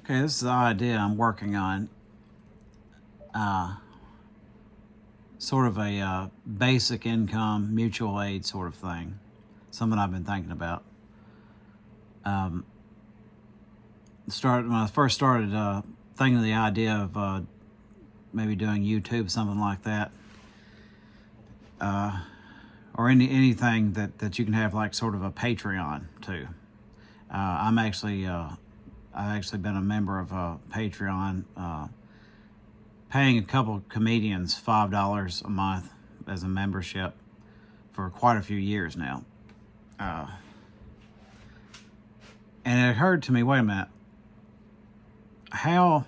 Okay, this is the idea I'm working on. Sort of a basic income mutual aid sort of thing. Something I've been thinking about. When I first started thinking of the idea of maybe doing YouTube, something like that, or anything that you can have like sort of a Patreon too. I've actually been a member of Patreon, paying a couple of comedians $5 a month as a membership for quite a few years now. And it occurred to me, wait a minute, how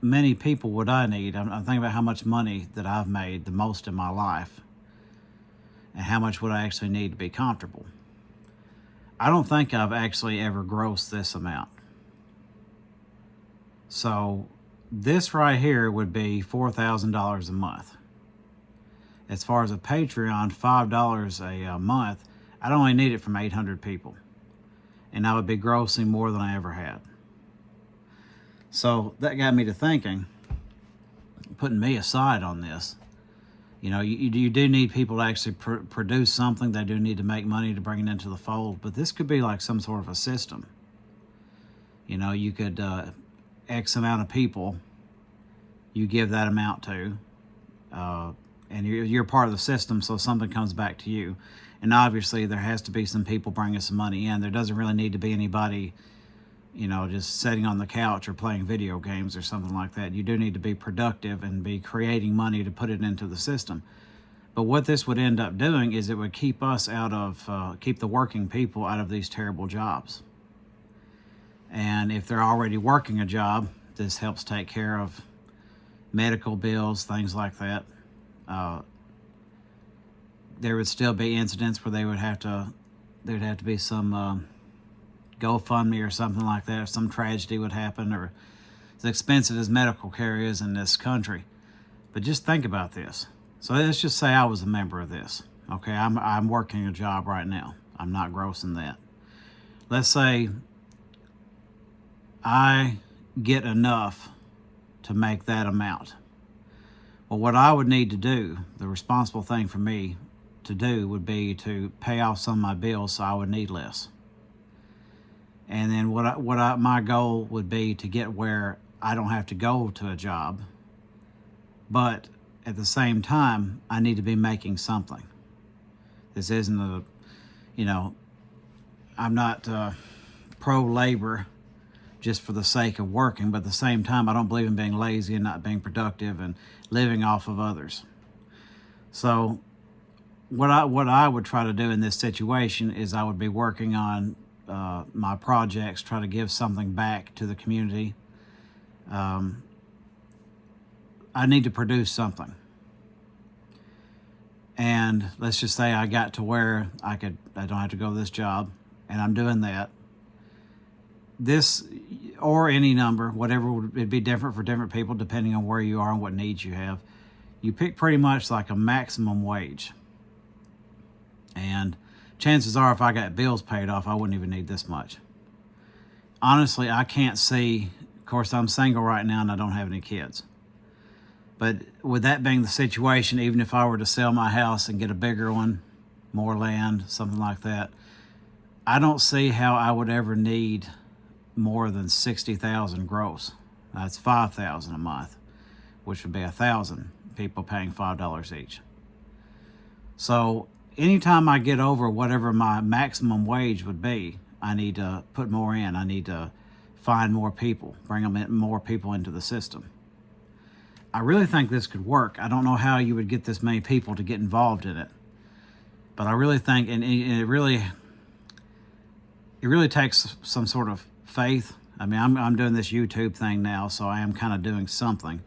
many people would I need? I'm thinking about how much money that I've made the most in my life, and how much would I actually need to be comfortable. I don't think I've actually ever grossed this amount. So this right here would be $4,000 a month. As far as a Patreon, $5 a month, I'd only need it from 800 people. And I would be grossing more than I ever had. So that got me to thinking, putting me aside on this. You know, you do need people to actually produce something. They do need to make money to bring it into the fold. But this could be like some sort of a system. You know, you could, X amount of people, you give that amount to, and you're part of the system, so something comes back to you. And obviously there has to be some people bringing some money in. There doesn't really need to be anybody, you know, just sitting on the couch or playing video games or something like that. You do need to be productive and be creating money to put it into the system. But what this would end up doing is it would keep us keep the working people out of these terrible jobs. And if they're already working a job, this helps take care of medical bills, things like that. There would still be incidents where there'd have to be some GoFundMe or something like that, or some tragedy would happen, or as expensive as medical care is in this country. But just think about this. So let's just say I was a member of this. Okay, I'm working a job right now. I'm not grossing that. Let's say I get enough to make that amount. Well, what I would need to do, the responsible thing for me to do, would be to pay off some of my bills, so I would need less. And then my goal would be to get where I don't have to go to a job, but at the same time, I need to be making something. This isn't I'm not pro-labor just for the sake of working, but at the same time, I don't believe in being lazy and not being productive and living off of others. So what I would try to do in this situation is I would be working on my projects, try to give something back to the community. I need to produce something. And let's just say I got to where I don't have to go to this job, and I'm doing that. This, or any number, whatever, it'd be different for different people depending on where you are and what needs you have. You pick pretty much like a maximum wage. And chances are, if I got bills paid off, I wouldn't even need this much. Honestly, I can't see, of course, I'm single right now and I don't have any kids. But with that being the situation, even if I were to sell my house and get a bigger one, more land, something like that, I don't see how I would ever need more than $60,000 gross. That's $5,000 a month, which would be 1,000 people paying $5 each. So anytime I get over whatever my maximum wage would be, I need to put more in. I need to find more people, bring more people into the system. I really think this could work. I don't know how you would get this many people to get involved in it, but I really think, and it really takes some sort of faith. I mean, I'm doing this YouTube thing now, so I am kind of doing something,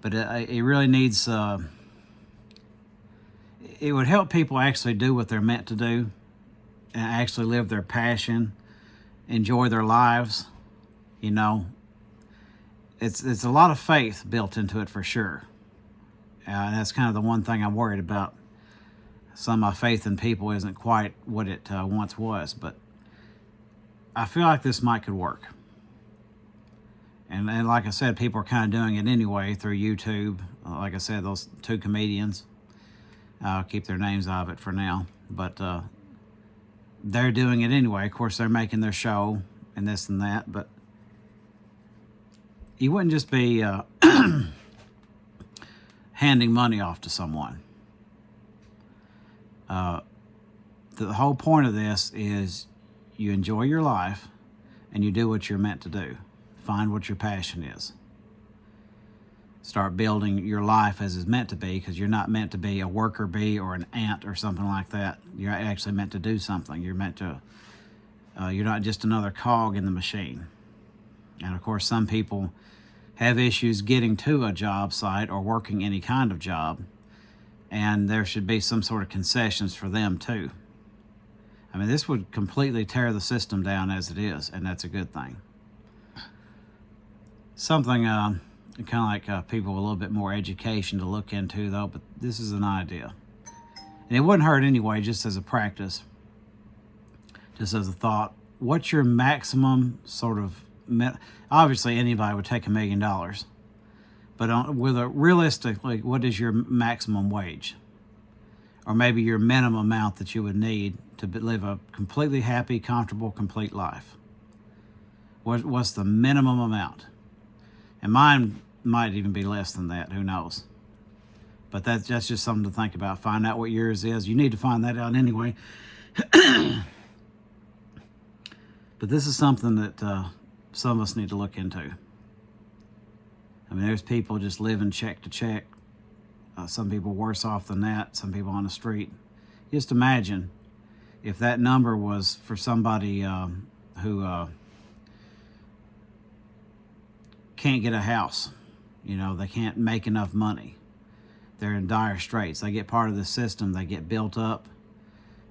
but it really needs. It would help people actually do what they're meant to do, and actually live their passion, enjoy their lives. You know, it's a lot of faith built into it for sure, and that's kind of the one thing I'm worried about. Some of my faith in people isn't quite what it once was, but I feel like this could work. And like I said, people are kind of doing it anyway through YouTube. Like I said, those two comedians, I'll keep their names out of it for now, but they're doing it anyway. Of course, they're making their show and this and that, but you wouldn't just be handing money off to someone. The whole point of this is you enjoy your life and you do what you're meant to do. Find what your passion is. Start building your life as it's meant to be, because you're not meant to be a worker bee or an ant or something like that. You're actually meant to do something. You're meant to, you're not just another cog in the machine. And of course, some people have issues getting to a job site or working any kind of job, and there should be some sort of concessions for them too. I mean, this would completely tear the system down as it is, and that's a good thing. Something kind of like people with a little bit more education to look into, though, but this is an idea. And it wouldn't hurt anyway, just as a practice, just as a thought. What's your maximum sort of... Obviously, anybody would take $1 million. But realistically, what is your maximum wage? Or maybe your minimum amount that you would need to live a completely happy, comfortable, complete life? What's the minimum amount? And mine might even be less than that. Who knows? But that's just something to think about. Find out what yours is. You need to find that out anyway. But this is something that some of us need to look into. I mean, there's people just living check to check. Some people worse off than that. Some people on the street. Just imagine if that number was for somebody who can't get a house. You know, they can't make enough money. They're in dire straits. They get part of the system. They get built up.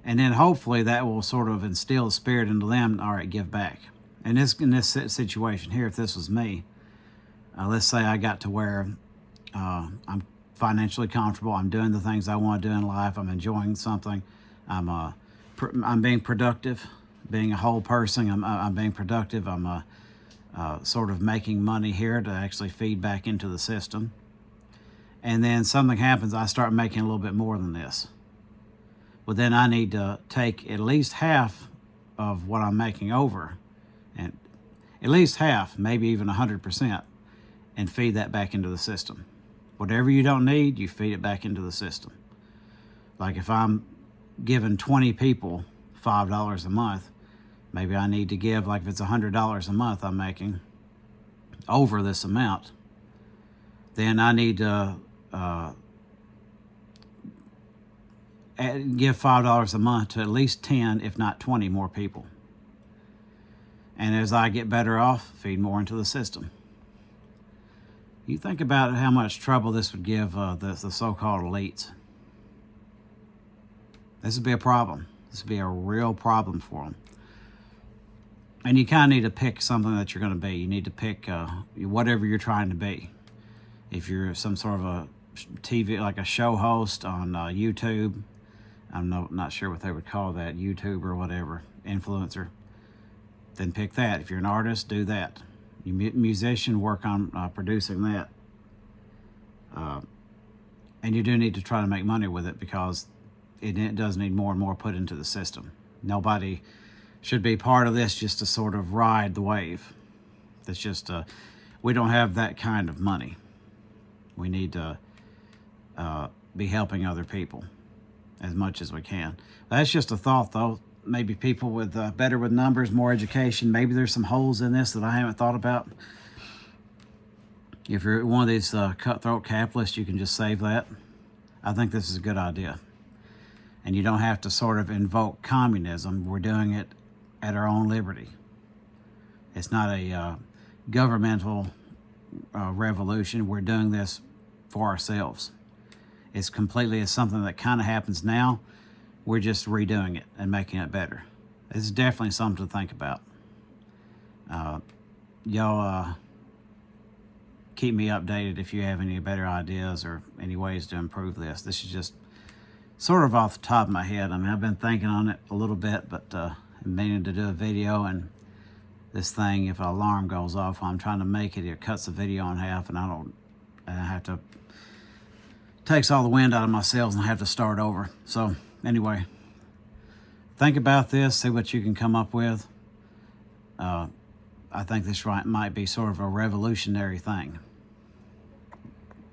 And then hopefully that will sort of instill a spirit into them. All right, give back. And in this situation here, if this was me, let's say I got to where I'm financially comfortable. I'm doing the things I want to do in life. I'm enjoying something. I'm being productive, being a whole person. I'm being productive. I'm sort of making money here to actually feed back into the system. And then something happens, I start making a little bit more than this. Well, then I need to take at least half of what I'm making over, and at least half, maybe even 100%, and feed that back into the system. Whatever you don't need, you feed it back into the system. Like if I'm giving 20 people $5 a month, maybe I need to give, like if it's $100 a month I'm making over this amount, then I need to give $5 a month to at least 10, if not 20 more people. And as I get better off, feed more into the system. You think about how much trouble this would give the so-called elites. This would be a problem. This would be a real problem for them. And you kind of need to pick something that you're going to be. You need to pick whatever you're trying to be. If you're some sort of a TV, like a show host on YouTube, I'm not sure what they would call that, YouTube or whatever, influencer, then pick that. If you're an artist, do that. You musician, work on producing that. And you do need to try to make money with it, because it does need more and more put into the system. Nobody should be part of this just to sort of ride the wave. That's just, we don't have that kind of money. We need to be helping other people as much as we can. That's just a thought, though. Maybe people with better with numbers, more education, maybe there's some holes in this that I haven't thought about. If you're one of these cutthroat capitalists, you can just save that. I think this is a good idea. And you don't have to sort of invoke communism. We're doing it at our own liberty. It's not a governmental revolution. We're doing this for ourselves. It's something that kind of happens now. We're just redoing it and making it better. It's definitely something to think about. Y'all keep me updated if you have any better ideas or any ways to improve this. This is just sort of off the top of my head. I mean, I've been thinking on it a little bit, but I'm meaning to do a video, and this thing, if an alarm goes off while I'm trying to make it, it cuts the video in half, and I have to, takes all the wind out of my sails, and I have to start over. So anyway, think about this, see what you can come up with. I think this might be sort of a revolutionary thing.